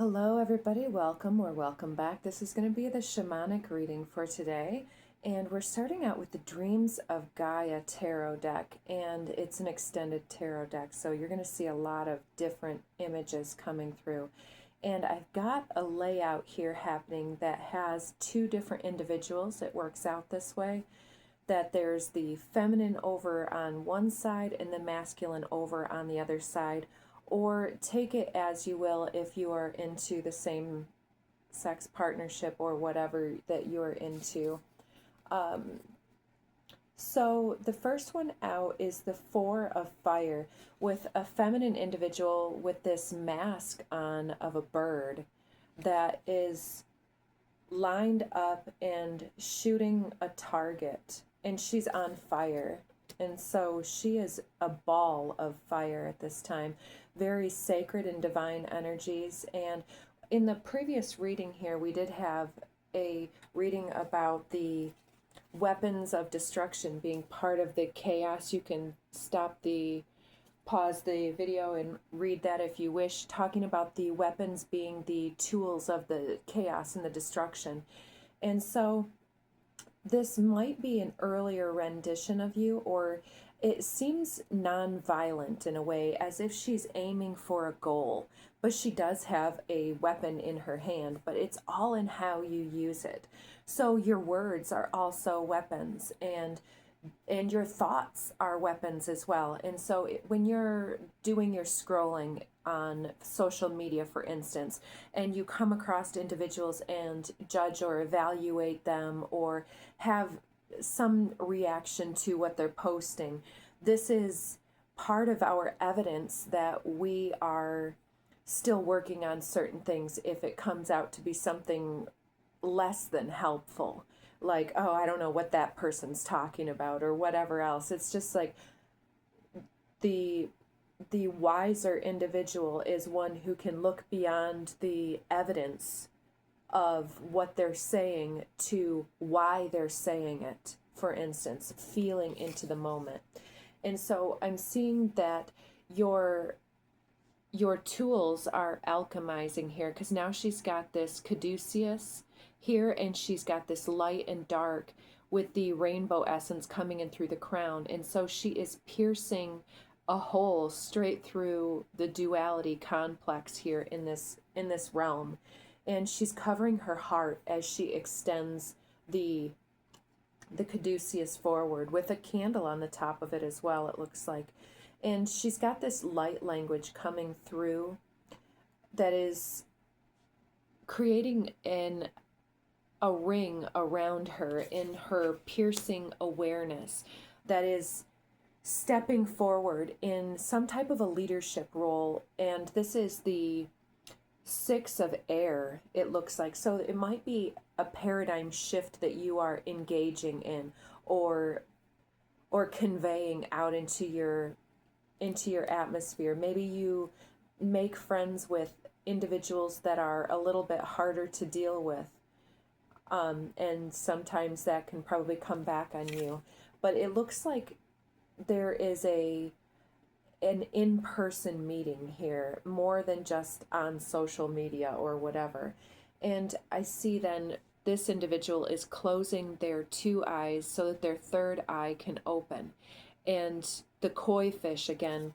Hello, everybody. Welcome or welcome back. This is going to be the shamanic reading for today. And we're starting out with the Dreams of Gaia tarot deck. And it's an extended tarot deck. So you're going to see a lot of different images coming through. And I've got a layout here happening that has two different individuals. It works out this way, that there's the feminine over on one side and the masculine over on the other side. Or take it as you will if you are into the same sex partnership or whatever that you're into. So the first one out is the Four of Fire, with a feminine individual with this mask on of a bird that is lined up and shooting a target, and she's on fire. And so she is a ball of fire at this time, very sacred and divine energies. And in the previous reading here, we did have a reading about the weapons of destruction being part of the chaos. You can pause the video and read that if you wish, talking about the weapons being the tools of the chaos and the destruction. And so this might be an earlier rendition of you, or it seems non-violent in a way, as if she's aiming for a goal, but she does have a weapon in her hand, but it's all in how you use it. So your words are also weapons, and your thoughts are weapons as well. And so when you're doing your scrolling on social media, for instance, and you come across individuals and judge or evaluate them or have some reaction to what they're posting, this is part of our evidence that we are still working on certain things if it comes out to be something less than helpful. Like, oh, I don't know what that person's talking about or whatever else. It's just like the wiser individual is one who can look beyond the evidence of what they're saying to why they're saying it, for instance, feeling into the moment. And so I'm seeing that your tools are alchemizing here, because now she's got this caduceus here, and she's got this light and dark with the rainbow essence coming in through the crown. And so she is piercing a hole straight through the duality complex here in this realm. And she's covering her heart as she extends the caduceus forward with a candle on the top of it as well, it looks like. And she's got this light language coming through that is creating a ring around her in her piercing awareness that is stepping forward in some type of a leadership role. And this is the Six of Air, it looks like. So it might be a paradigm shift that you are engaging in or conveying out into your atmosphere. Maybe you make friends with individuals that are a little bit harder to deal with. And sometimes that can probably come back on you. But it looks like there is an in-person meeting here, more than just on social media or whatever. And I see then this individual is closing their two eyes so that their third eye can open. And the koi fish, again,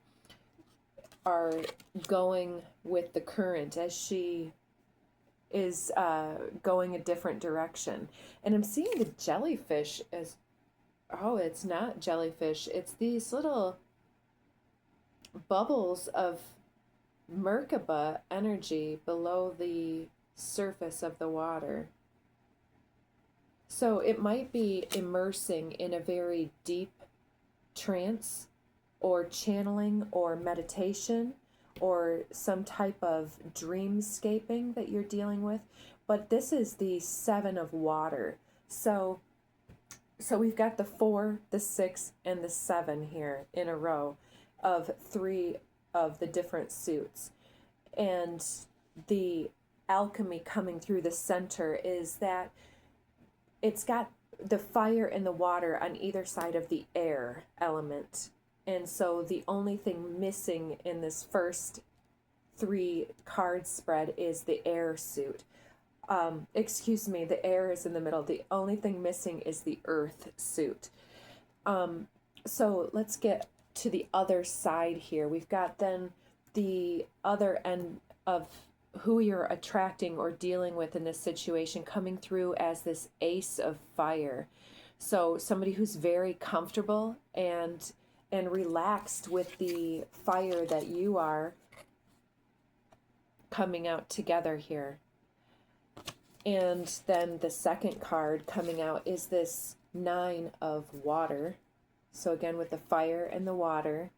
are going with the current as she is going a different direction. And I'm seeing the jellyfish as, oh, it's not jellyfish. It's these little bubbles of Merkaba energy below the surface of the water. So it might be immersing in a very deep trance or channeling or meditation or some type of dreamscaping that you're dealing with. But this is the Seven of Water. So we've got the 4, the 6, and the 7 here in a row of 3 of the different suits. And the alchemy coming through the center is that it's got the fire and the water on either side of the air element. And so the only thing missing in this first 3 card spread is the air suit. Excuse me, the air is in the middle. The only thing missing is the earth suit. So let's get to the other side here. We've got then the other end of who you're attracting or dealing with in this situation coming through as this ace of fire. So somebody who's very comfortable and relaxed with the fire that you are coming out together here. And then the second card coming out is this 9 of water. So again, with the fire and the water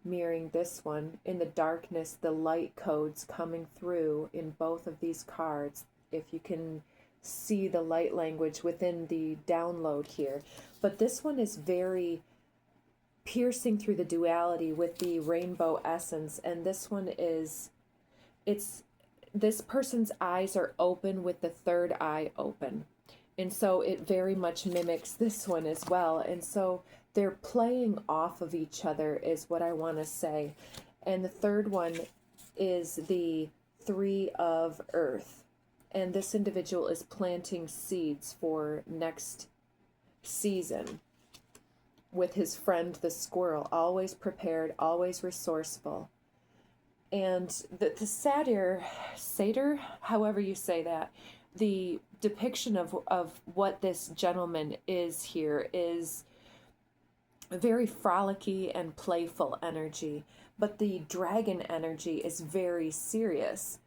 mirroring this one, in the darkness, the light codes coming through in both of these cards. If you can see the light language within the download here. But this one is very piercing through the duality with the rainbow essence. And this one is, this person's eyes are open with the third eye open. And so it very much mimics this one as well. And so they're playing off of each other is what I want to say. And the third one is the 3 of earth. And this individual is planting seeds for next season with his friend the squirrel, always prepared, always resourceful. And the satyr, however you say that, the depiction of what this gentleman is here is very frolicky and playful energy, but the dragon energy is very serious.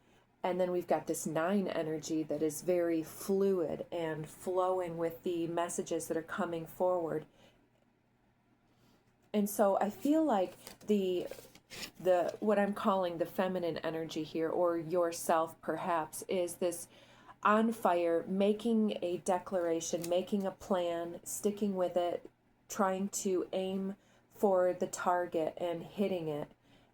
And then we've got this 9 energy that is very fluid and flowing with the messages that are coming forward. And so I feel like the what I'm calling the feminine energy here, or yourself perhaps, is this on fire, making a declaration, making a plan, sticking with it, trying to aim for the target and hitting it.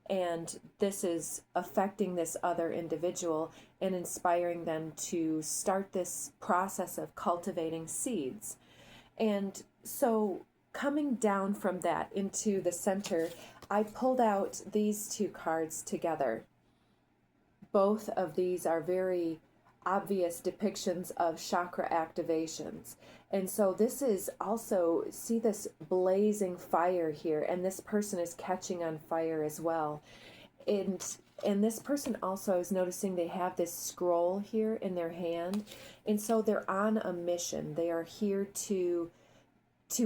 And this is affecting this other individual and inspiring them to start this process of cultivating seeds. And so coming down from that into the center, I pulled out these 2 cards together. Both of these are very obvious depictions of chakra activations. And so this is also, see this blazing fire here, and this person is catching on fire as well. And this person also is noticing they have this scroll here in their hand. And so they're on a mission. They are here to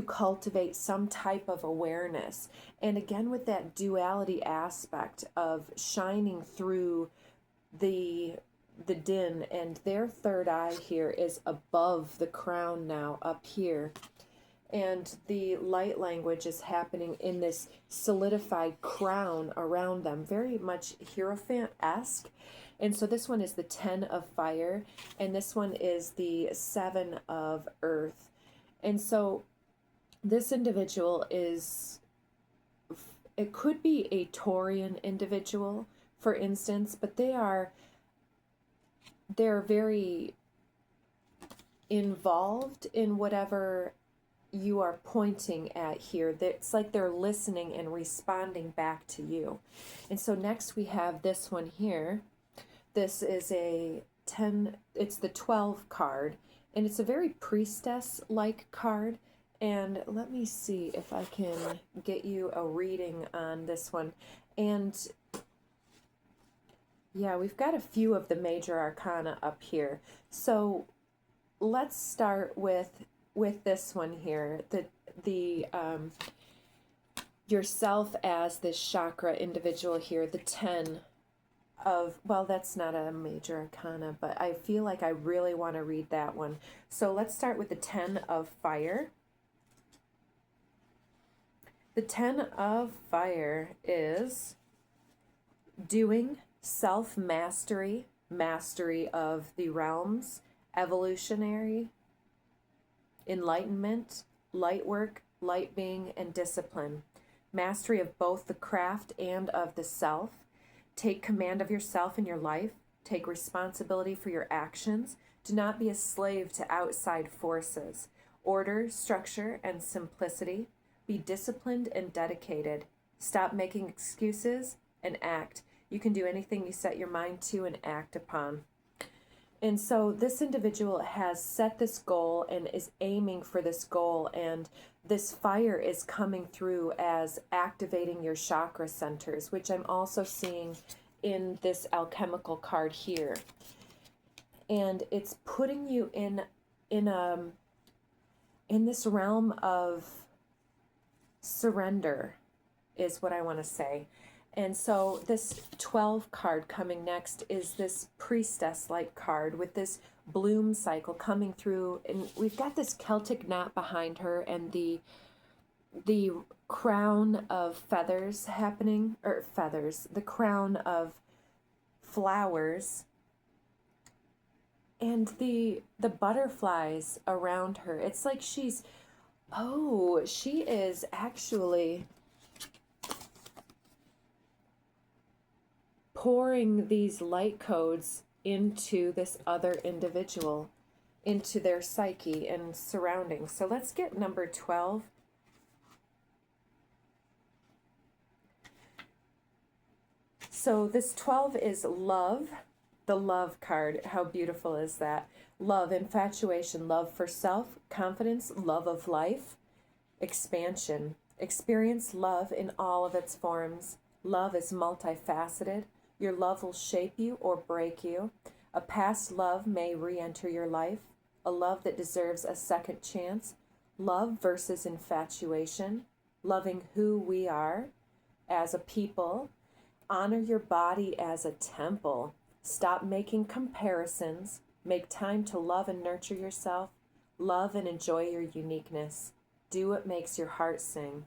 cultivate some type of awareness. And again, with that duality aspect of shining through the din, and their third eye here is above the crown now, up here. And the light language is happening in this solidified crown around them, very much Hierophant-esque. And so this one is the 10 of fire, and this one is the 7 of earth. And so this individual is, it could be a Taurian individual, for instance, but they're very involved in whatever you are pointing at here. It's like they're listening and responding back to you. And so next we have this one here. This is a 10, it's the 12 card, and it's a very priestess-like card. And let me see if I can get you a reading on this one. And yeah, we've got a few of the major arcana up here. So let's start with this one here, the yourself as this chakra individual here, the 10 of, well, that's not a major arcana, but I feel like I really want to read that one. So let's start with the 10 of fire. The 10 of fire is doing, self-mastery, mastery of the realms, evolutionary, enlightenment, light work, light being, and discipline. Mastery of both the craft and of the self. Take command of yourself and your life. Take responsibility for your actions. Do not be a slave to outside forces. Order, structure, and simplicity. Be disciplined and dedicated. Stop making excuses and act. You can do anything you set your mind to and act upon. And so this individual has set this goal and is aiming for this goal, and this fire is coming through as activating your chakra centers, which I'm also seeing in this alchemical card here. And it's putting you in this realm of surrender is what I want to say. And so this 12 card coming next is this priestess-like card with this bloom cycle coming through. And we've got this Celtic knot behind her and the crown of feathers happening, or feathers, the crown of flowers, and the butterflies around her. It's like she's, oh, she is actually pouring these light codes into this other individual, into their psyche and surroundings. So let's get number 12. So this 12 is love, the love card. How beautiful is that? Love, infatuation, love for self, confidence, love of life, expansion. Experience love in all of its forms. Love is multifaceted. Your love will shape you or break you. A past love may re-enter your life. A love that deserves a second chance. Love versus infatuation. Loving who we are as a people. Honor your body as a temple. Stop making comparisons. Make time to love and nurture yourself. Love and enjoy your uniqueness. Do what makes your heart sing.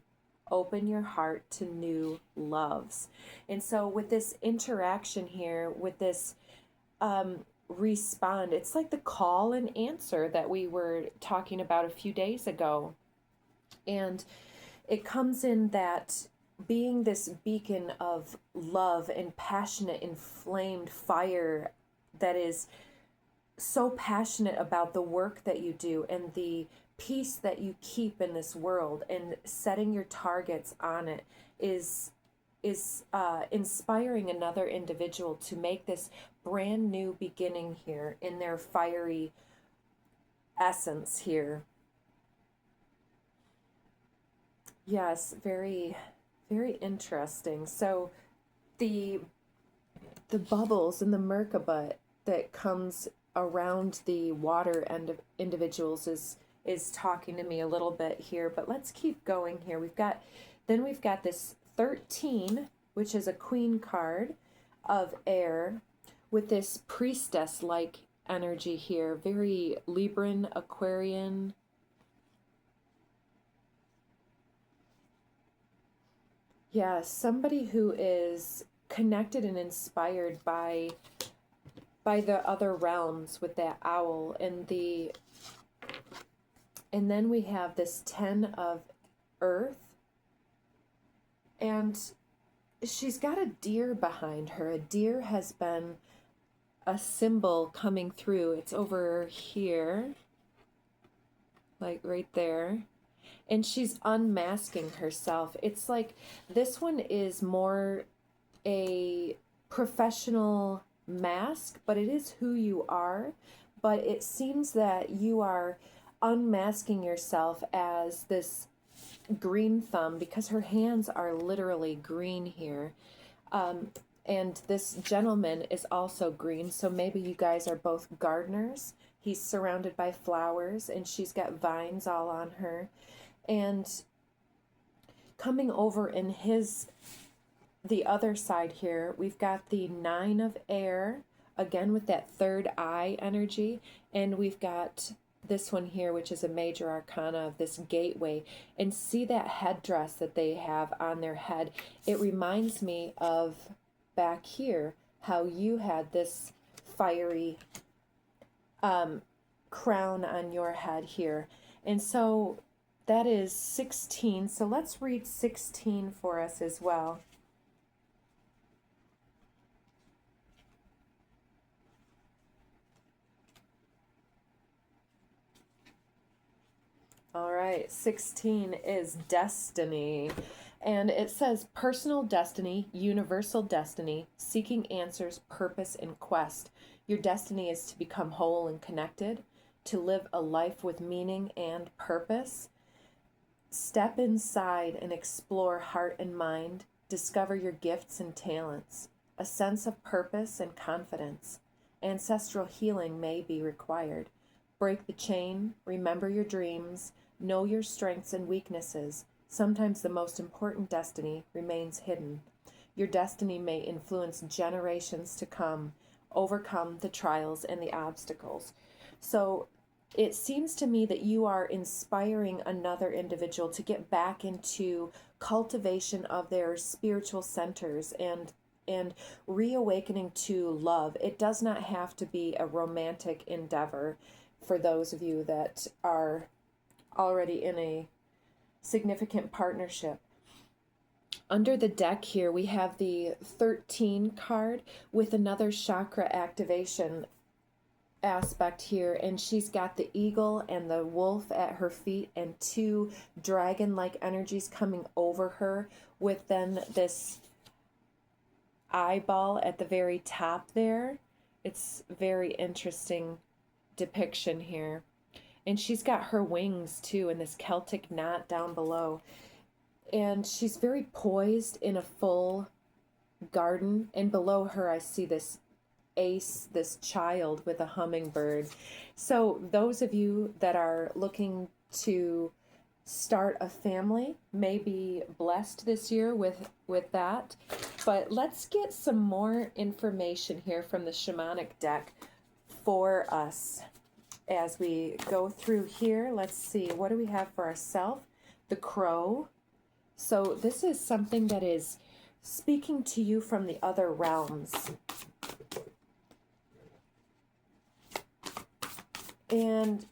Open your heart to new loves. And so with this interaction here, with this respond, it's like the call and answer that we were talking about a few days ago. And it comes in that being this beacon of love and passionate, inflamed fire that is so passionate about the work that you do and the peace that you keep in this world, and setting your targets on it is inspiring another individual to make this brand new beginning here in their fiery essence here. Yes, very, very interesting. So the bubbles and the Merkaba that comes around the water end of individuals is talking to me a little bit here, but let's keep going here. We've got this 13, which is a queen card of air with this priestess-like energy here, very Libran, Aquarian. Yeah, somebody who is connected and inspired by the other realms with that owl and then we have this 10 of earth, and she's got a deer behind her. A deer has been a symbol coming through. It's over here, like right there. And she's unmasking herself. It's like this one is more a professional mask, but it is who you are. But it seems that you are unmasking yourself as this green thumb, because her hands are literally green here. And this gentleman is also green, so maybe you guys are both gardeners. He's surrounded by flowers, and she's got vines all on her. And coming over in the other side here, we've got the 9 of air, again with that third eye energy, and we've got this one here, which is a major arcana of this gateway. And see that headdress that they have on their head. It reminds me of back here, how you had this fiery crown on your head here. And so that is 16. So let's read 16 for us as well. All right, 16 is destiny. And it says personal destiny, universal destiny, seeking answers, purpose, and quest. Your destiny is to become whole and connected, to live a life with meaning and purpose. Step inside and explore heart and mind. Discover your gifts and talents. A sense of purpose and confidence. Ancestral healing may be required. Break the chain. Remember your dreams. Know your strengths and weaknesses. Sometimes the most important destiny remains hidden. Your destiny may influence generations to come. Overcome the trials and the obstacles. So it seems to me that you are inspiring another individual to get back into cultivation of their spiritual centers and reawakening to love. It does not have to be a romantic endeavor for those of you that are already in a significant partnership. Under the deck here, we have the 13 card with another chakra activation aspect here, and she's got the eagle and the wolf at her feet and two dragon-like energies coming over her, with then this eyeball at the very top there. It's very interesting depiction here. And she's got her wings too, and this Celtic knot down below. And she's very poised in a full garden. And below her, I see this ace, this child with a hummingbird. So those of you that are looking to start a family may be blessed this year with that. But let's get some more information here from the Shamanic deck for us. As we go through here, let's see, what do we have for ourselves? The crow. So this is something that is speaking to you from the other realms. And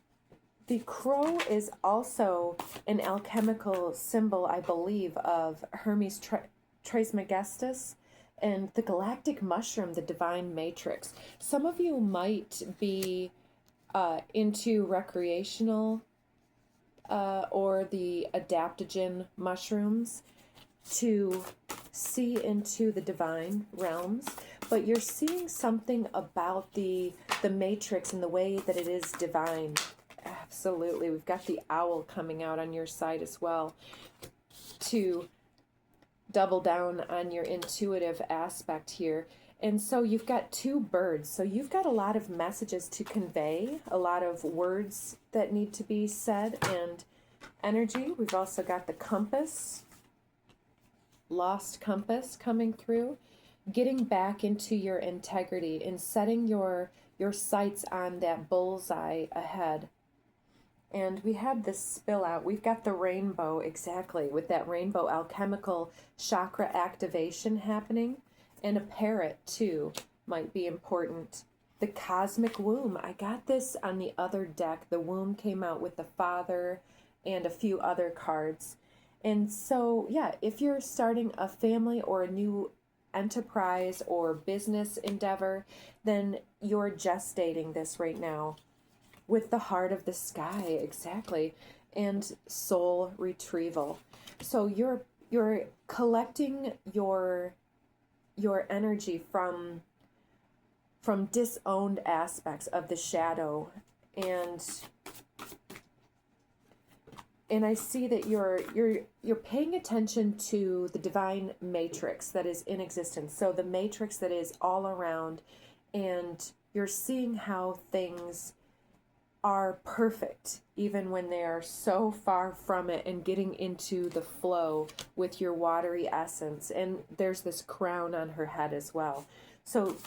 the crow is also an alchemical symbol, I believe, of Hermes Trismegistus and the galactic mushroom, the divine matrix. Some of you might be into recreational or the adaptogen mushrooms to see into the divine realms, but you're seeing something about the matrix and the way that it is divine. Absolutely. We've got the owl coming out on your side as well to double down on your intuitive aspect here. And so you've got two birds. So you've got a lot of messages to convey, a lot of words that need to be said and energy. We've also got the compass, lost compass coming through, getting back into your integrity and setting your sights on that bullseye ahead. And we had this spill out. We've got the rainbow, exactly, with that rainbow alchemical chakra activation happening. And a parrot, too, might be important. The cosmic womb. I got this on the other deck. The womb came out with the father and a few other cards. And so, yeah, if you're starting a family or a new enterprise or business endeavor, then you're gestating this right now. With the heart of the sky, exactly, and soul retrieval. So you're collecting your energy from disowned aspects of the shadow, and I see that you're paying attention to the divine matrix that is in existence. So the matrix that is all around, and you're seeing how things are perfect even when they are so far from it, and getting into the flow with your watery essence. And there's this crown on her head as well. So,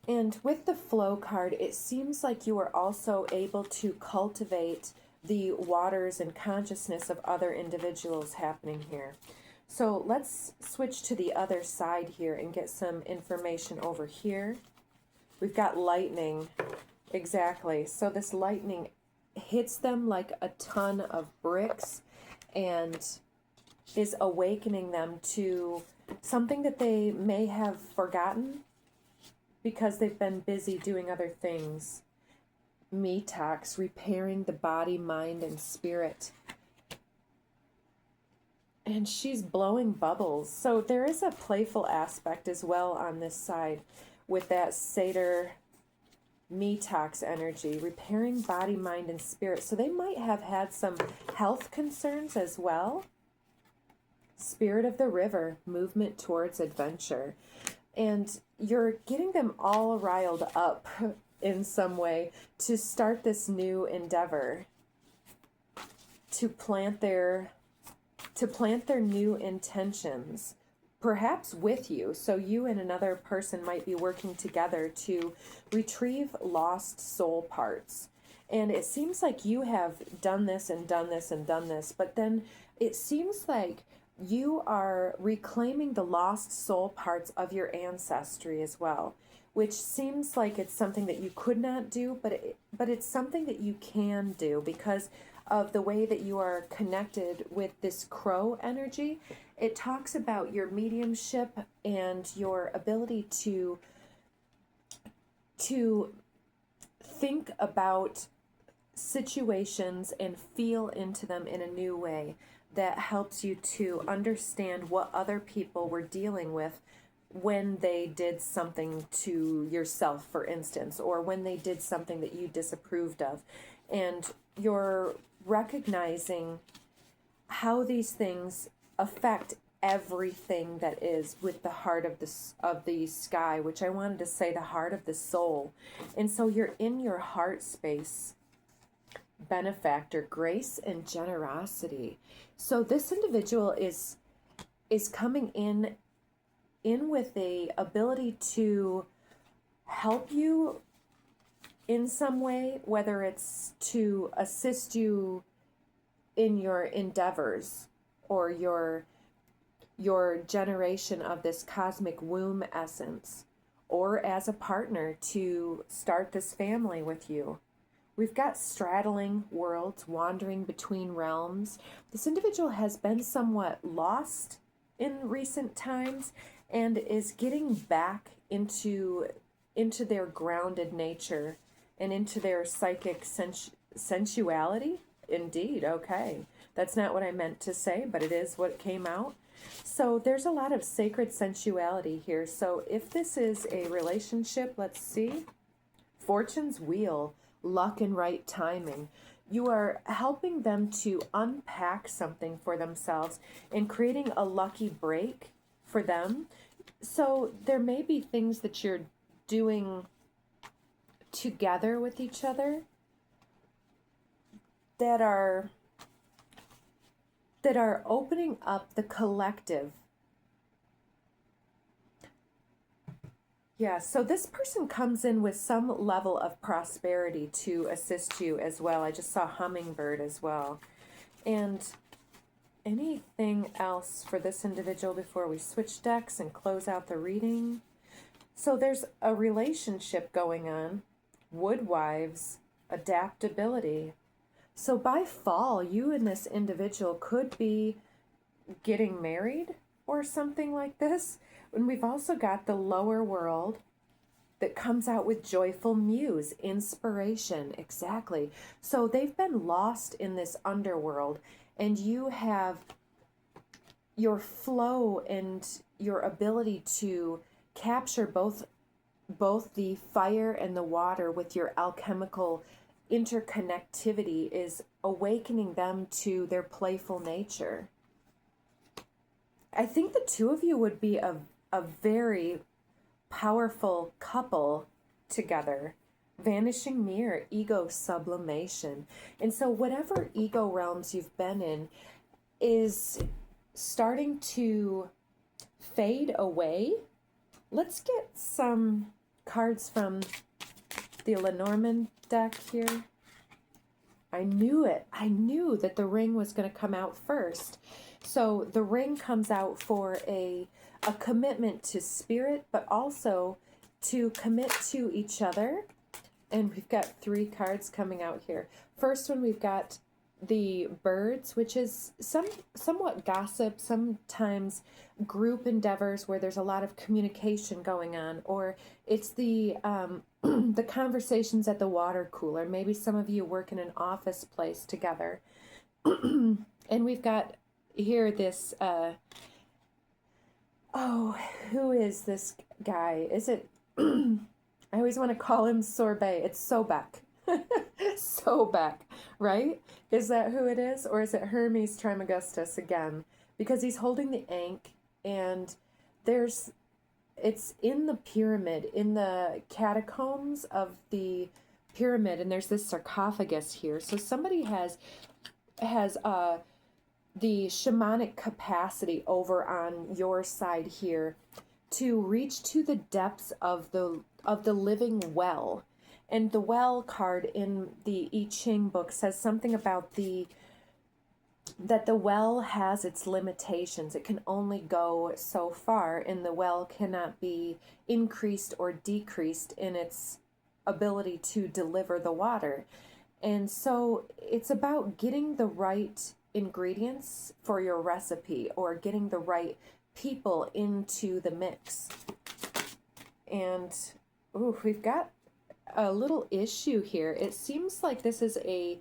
and with the flow card, it seems like you are also able to cultivate the waters and consciousness of other individuals happening here. So let's switch to the other side here and get some information over here. We've got lightning. Exactly. So this lightning hits them like a ton of bricks and is awakening them to something that they may have forgotten because they've been busy doing other things. Metox, repairing the body, mind, and spirit. And she's blowing bubbles. So there is a playful aspect as well on this side with that Satyr Metox energy, repairing body, mind, and spirit. So they might have had some health concerns as well. Spirit of the river, movement towards adventure. And you're getting them all riled up in some way to start this new endeavor, to plant their new intentions, perhaps with you. So you and another person might be working together to retrieve lost soul parts. And it seems like you have done this and done this and done this, but then it seems like you are reclaiming the lost soul parts of your ancestry as well, which seems like it's something that you could not do, but it's something that you can do because of the way that you are connected with this crow energy. It talks about your mediumship and your ability to think about situations and feel into them in a new way that helps you to understand what other people were dealing with when they did something to yourself, for instance, or when they did something that you disapproved of. And you're recognizing how these things affect everything that is with the heart of the sky, which I wanted to say the heart of the soul. And so you're in your heart space, benefactor, grace and generosity. So this individual is coming in with the ability to help you in some way, whether it's to assist you in your endeavors or your generation of this cosmic womb essence, or as a partner to start this family with you. We've got straddling worlds, wandering between realms. This individual has been somewhat lost in recent times and is getting back into their grounded nature and into their psychic sensuality. Indeed, okay. That's not what I meant to say, but it is what came out. So there's a lot of sacred sensuality here. So if this is a relationship, let's see. Fortune's wheel, luck and right timing. You are helping them to unpack something for themselves and creating a lucky break for them. So there may be things that you're doing together with each other that are opening up the collective. Yeah, so this person comes in with some level of prosperity to assist you as well. I just saw hummingbird as well. And anything else for this individual before we switch decks and close out the reading? So there's a relationship going on. Woodwives, adaptability. So by fall, you and this individual could be getting married or something like this. And we've also got the lower world that comes out with joyful muse, inspiration, exactly. So they've been lost in this underworld, and you have your flow and your ability to capture both the fire and the water with your alchemical interconnectivity is awakening them to their playful nature. I think the two of you would be a very powerful couple together. Vanishing mirror, ego sublimation. And so whatever ego realms you've been in is starting to fade away. Let's get some cards from the Lenormand deck here. I knew it. I knew that the ring was going to come out first. So the ring comes out for a commitment to spirit, but also to commit to each other. And we've got 3 cards coming out here. First one, we've got the birds, which is somewhat gossip, sometimes group endeavors where there's a lot of communication going on, or it's the the conversations at the water cooler. Maybe some of you work in an office place together. And we've got here this, oh, who is this guy? Is it, I always want to call him Sorbet. It's Sobek. Sobek, right? Is that who it is? Or is it Hermes Trismegistus again? Because he's holding the ankh, and it's in the pyramid, in the catacombs of the pyramid, and there's this sarcophagus here. So somebody has the shamanic capacity over on your side here to reach to the depths of the living well. And the well card in the I Ching book says something about that the well has its limitations. It can only go so far, and the well cannot be increased or decreased in its ability to deliver the water. And so it's about getting the right ingredients for your recipe, or getting the right people into the mix. And ooh, we've got a little issue here. It seems like this is a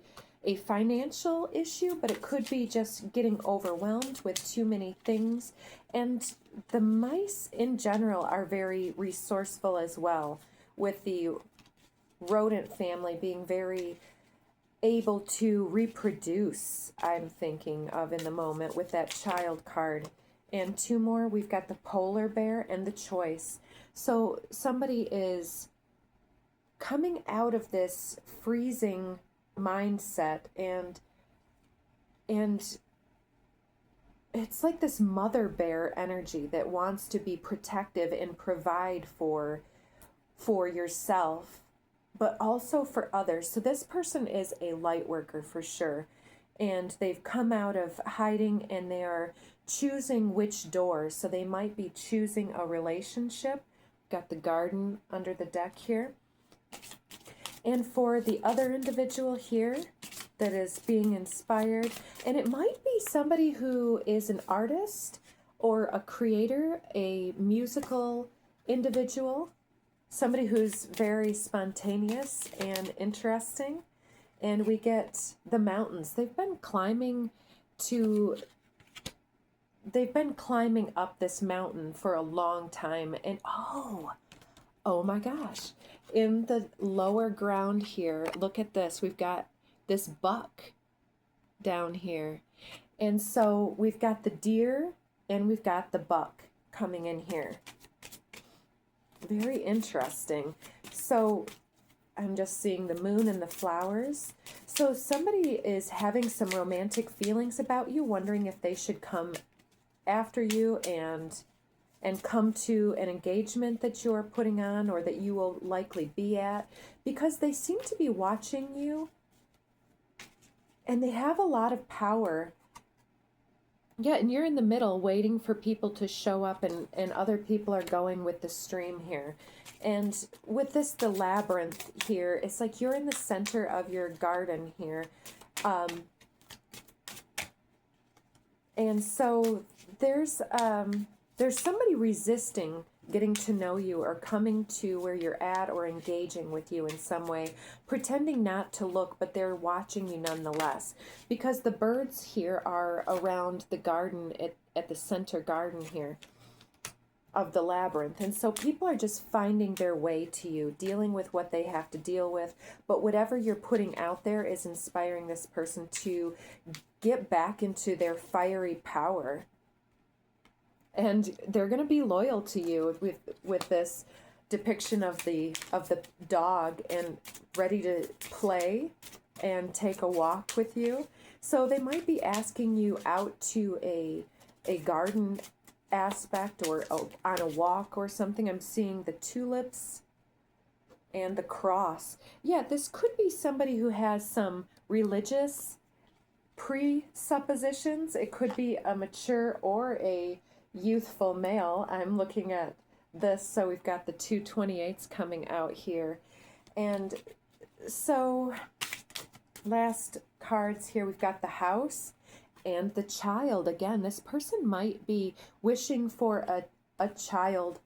financial issue, but it could be just getting overwhelmed with too many things. And the mice in general are very resourceful as well, with the rodent family being very able to reproduce, I'm thinking of in the moment, with that child card. And two more, we've got the polar bear and the choice. So somebody is coming out of this freezing mindset, and it's like this mother bear energy that wants to be protective and provide for yourself, but also for others. So this person is a light worker for sure, and they've come out of hiding, and they are choosing which doors. So they might be choosing a relationship. Got the garden under the deck here. And for the other individual here that is being inspired, and it might be somebody who is an artist or a creator, a musical individual, somebody who's very spontaneous and interesting. And we get the mountains. They've been climbing up this mountain for a long time. And oh my gosh. In the lower ground here, look at this. We've got this buck down here. And so we've got the deer and we've got the buck coming in here. Very interesting. So I'm just seeing the moon and the flowers. So somebody is having some romantic feelings about you, wondering if they should come after you and come to an engagement that you're putting on, or that you will likely be at, because they seem to be watching you, and they have a lot of power. Yeah, and you're in the middle waiting for people to show up, and other people are going with the stream here. And with this, the labyrinth here, it's like you're in the center of your garden here. And so there's somebody resisting getting to know you, or coming to where you're at, or engaging with you in some way, pretending not to look, but they're watching you nonetheless. Because the birds here are around the garden, at the center garden here of the labyrinth. And so people are just finding their way to you, dealing with what they have to deal with. But whatever you're putting out there is inspiring this person to get back into their fiery power. And they're going to be loyal to you with this depiction of the dog, and ready to play and take a walk with you. So they might be asking you out to a garden aspect, or on a walk or something. I'm seeing the tulips and the cross. Yeah, this could be somebody who has some religious presuppositions. It could be a mature or a youthful male. I'm looking at this, so we've got the 228s coming out here. And so last cards here, we've got the house and the child. Again, this person might be wishing for a child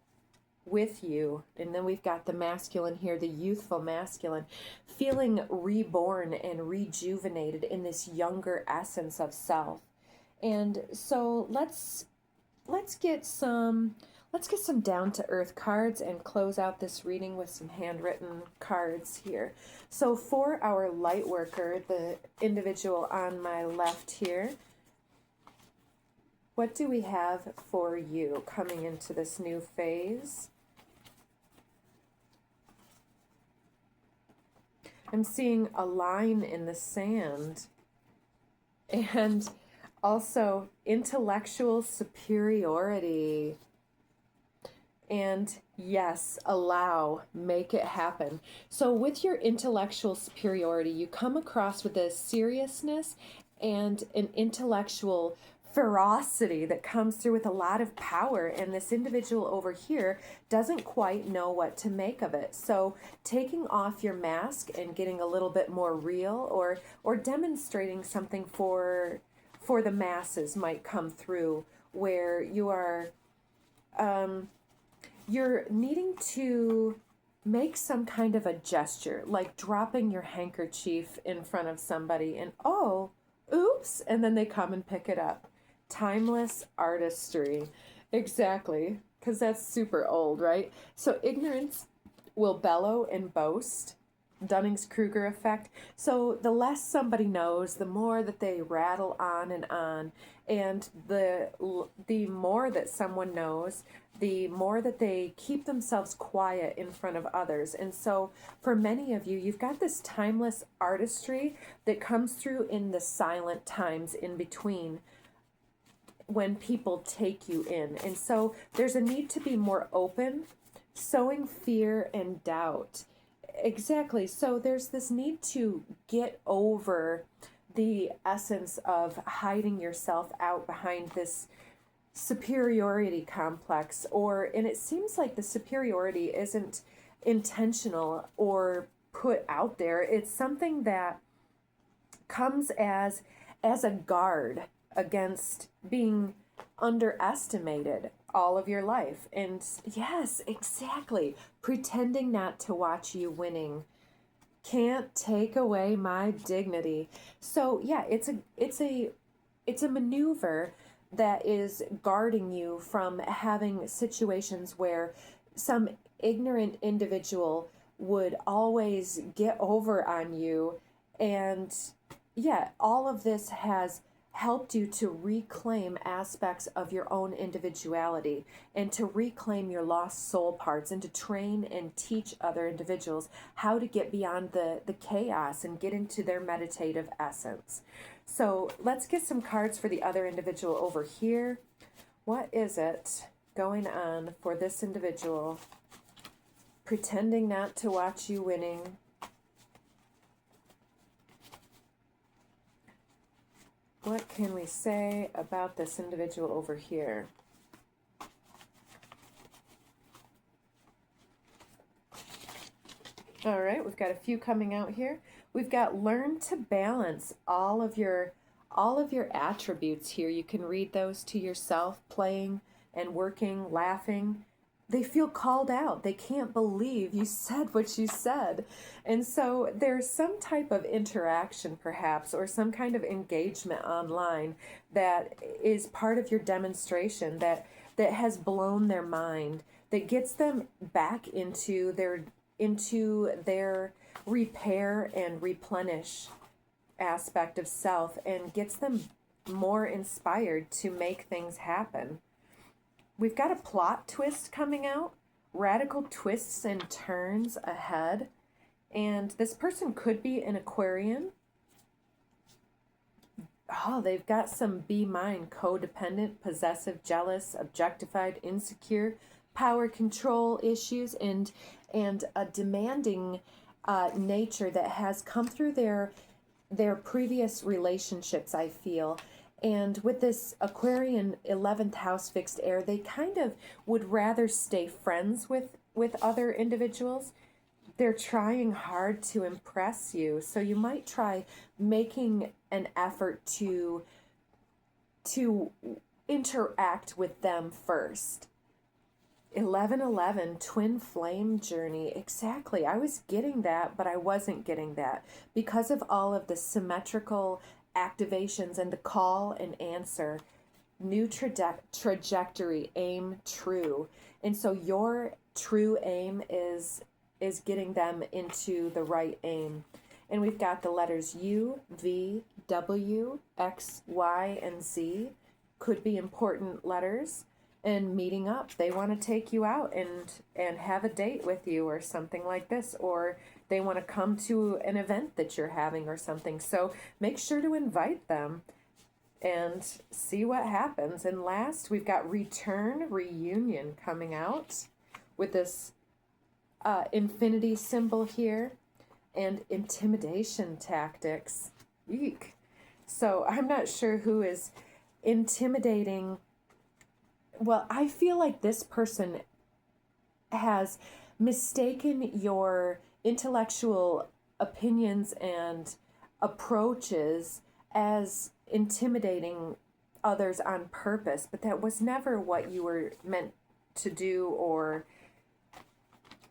with you. And then we've got the masculine here, the youthful masculine, feeling reborn and rejuvenated in this younger essence of self. And so let's get some down to earth cards and close out this reading with some handwritten cards here. So for our light worker, the individual on my left here, what do we have for you coming into this new phase? I'm seeing a line in the sand, and also intellectual superiority. And yes, allow, make it happen. So with your intellectual superiority, you come across with a seriousness and an intellectual ferocity that comes through with a lot of power, and this individual over here doesn't quite know what to make of it. So taking off your mask and getting a little bit more real, or demonstrating something for the masses might come through, where you are you're needing to make some kind of a gesture, like dropping your handkerchief in front of somebody and, oh, oops, and then they come and pick it up. Timeless artistry. Exactly, because that's super old, right? So ignorance will bellow and boast. Dunning-Kruger effect. So the less somebody knows, the more that they rattle on, and the more that someone knows, the more that they keep themselves quiet in front of others. And so for many of you, you've got this timeless artistry that comes through in the silent times in between, when people take you in. And so there's a need to be more open, sowing fear and doubt. Exactly. So there's this need to get over the essence of hiding yourself out behind this superiority complex, and it seems like the superiority isn't intentional or put out there. It's something that comes as a guard against being underestimated all of your life. And yes, exactly. Pretending not to watch you winning. Can't take away my dignity. So yeah, it's a maneuver that is guarding you from having situations where some ignorant individual would always get over on you. And yeah, all of this has helped you to reclaim aspects of your own individuality, and to reclaim your lost soul parts, and to train and teach other individuals how to get beyond the chaos and get into their meditative essence. So let's get some cards for the other individual over here. What is it going on for this individual? Pretending not to watch you winning. What can we say about this individual over here? All right, we've got a few coming out here. We've got learn to balance all of your attributes here. You can read those to yourself, playing and working, laughing. They feel called out. They can't believe you said what you said. And so there's some type of interaction perhaps, or some kind of engagement online that is part of your demonstration that has blown their mind, that gets them back into their repair and replenish aspect of self, and gets them more inspired to make things happen. We've got a plot twist coming out, radical twists and turns ahead, and this person could be an Aquarian. Oh, they've got some be mine, codependent, possessive, jealous, objectified, insecure, power control issues, and a demanding nature that has come through their previous relationships, I feel. And with this Aquarian 11th house fixed air, they kind of would rather stay friends with other individuals. They're trying hard to impress you. So you might try making an effort to interact with them first. 1111, twin flame journey. Exactly. I was getting that, but I wasn't getting that because of all of the symmetrical activations and the call and answer. New trajectory, aim true. And so your true aim is getting them into the right aim. And we've got the letters U, V, W, X, Y, and Z. Could be important letters. And meeting up. They want to take you out and have a date with you or something like this. Or they want to come to an event that you're having or something. So make sure to invite them and see what happens. And last, we've got return, reunion coming out with this infinity symbol here. And intimidation tactics. Eek. So I'm not sure who is intimidating. Well, I feel like this person has mistaken your intellectual opinions and approaches as intimidating others on purpose, but that was never what you were meant to do or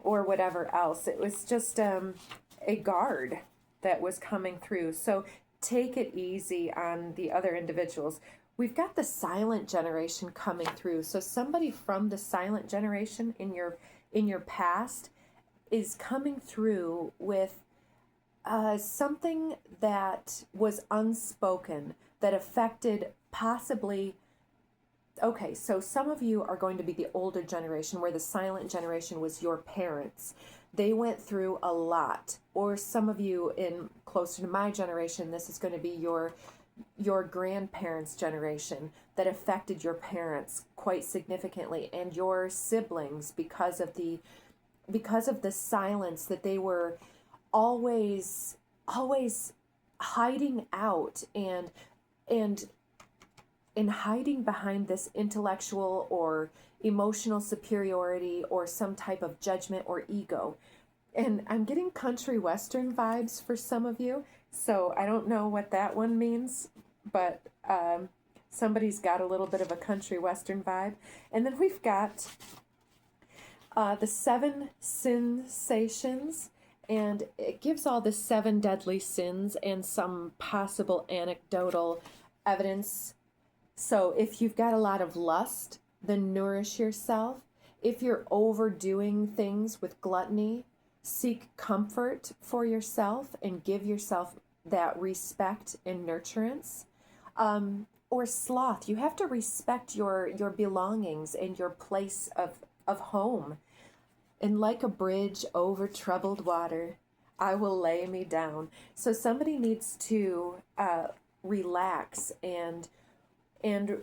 whatever else. It was just a guard that was coming through. So take it easy on the other individuals. We've got the silent generation coming through. So somebody from the silent generation in your past is coming through with something that was unspoken that affected possibly. Okay, so some of you are going to be the older generation where the silent generation was your parents. They went through a lot. Or some of you in closer to my generation, this is going to be your grandparents' generation that affected your parents quite significantly, and your siblings because of the silence that they were always hiding out and hiding behind this intellectual or emotional superiority or some type of judgment or ego. And I'm getting country western vibes for some of you. So I don't know what that one means, but somebody's got a little bit of a country western vibe. And then we've got the 7 sensations, and it gives all the 7 deadly sins and some possible anecdotal evidence. So if you've got a lot of lust, then nourish yourself. If you're overdoing things with gluttony, seek comfort for yourself and give yourself that respect and nurturance. Or sloth, you have to respect your belongings and your place of home. And like a bridge over troubled water, I will lay me down. So somebody needs to relax and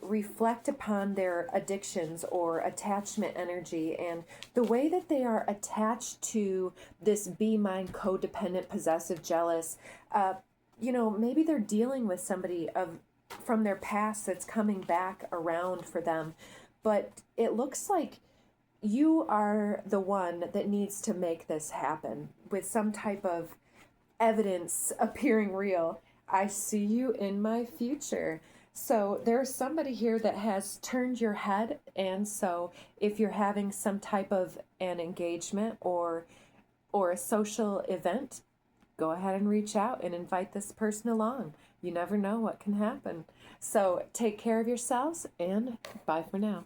reflect upon their addictions or attachment energy and the way that they are attached to this be mine, codependent, possessive, jealous. Maybe they're dealing with somebody from their past that's coming back around for them, but it looks like you are the one that needs to make this happen with some type of evidence appearing real. I see you in my future. So there's somebody here that has turned your head, and so if you're having some type of an engagement or a social event, go ahead and reach out and invite this person along. You never know what can happen. So take care of yourselves, and bye for now.